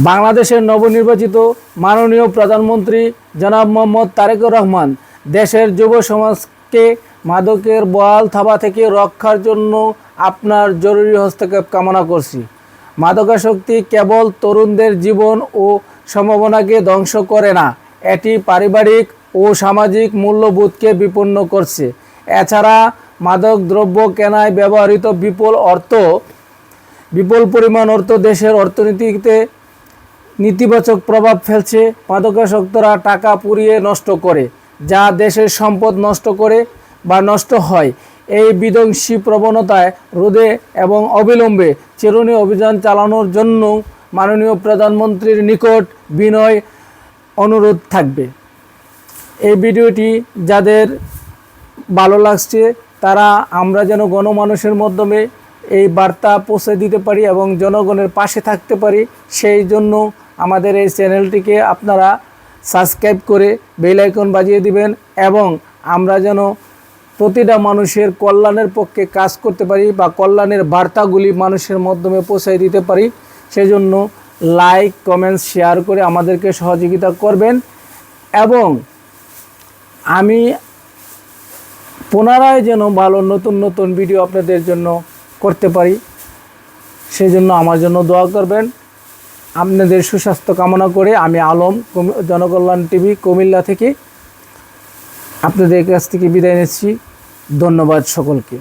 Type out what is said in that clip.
বাংলাদেশের নবনির্বাচিত মাননীয় প্রধানমন্ত্রী জনাব মোহাম্মদ তারেকুর রহমান দেশের যুব সমাজকে মাদকের বহাল থাবা থেকে রক্ষার জন্য আপনার জরুরি হস্তক্ষেপ কামনা করছি। মাদকাসক্তি কেবল তরুণদের জীবন ও সম্ভাবনাকে ধ্বংস করে না, এটি পারিবারিক ও সামাজিক মূল্যবোধকে বিপন্ন করছে। এছাড়া মাদক দ্রব্য কেনায় ব্যবহৃত বিপুল পরিমাণ অর্থ দেশের অর্থনীতিতে নেতিবাচক প্রভাব ফেলছে। মাদকাসক্তরা টাকা পুড়িয়ে নষ্ট করে, যা দেশের সম্পদ নষ্ট করে বা নষ্ট হয়। এই বিধ্বংসী প্রবণতায় রোধে এবং অবিলম্বে চিরুনি অভিযান চালানোর জন্য মাননীয় প্রধানমন্ত্রীর নিকট বিনয় অনুরোধ থাকবে। এই ভিডিওটি যাদের ভালো লাগছে তারা আমরা যেন গণমানুষের মাধ্যমে এই বার্তা পৌঁছে দিতে পারি এবং জনগণের পাশে থাকতে পারি, সেই জন্য আমাদের এই চ্যানেলটিকে আপনারা সাবস্ক্রাইব করে বেল আইকন বাজিয়ে দিবেন এবং আমরা যেন প্রতিটা মানুষের কল্যাণের পক্ষে কাজ করতে পারি বা কল্যাণের বার্তাগুলি মানুষের মাধ্যমে পৌঁছে দিতে পারি। সেজন্য লাইক, কমেন্ট, শেয়ার করে আমাদেরকে সহযোগিতা করবেন এবং আমি পুনরায় যেন ভালো নতুন নতুন ভিডিও আপনাদের জন্য করতে পারি, সেই জন্য আমার জন্য দোয়া করবেন। আপনাদের সুস্বাস্থ্য কামনা করে আমি আলম, জনকল্যাণ টিভি কুমিল্লা থেকে আপনাদের কাছ থেকে বিদায় নিচ্ছি। ধন্যবাদ সকলকে।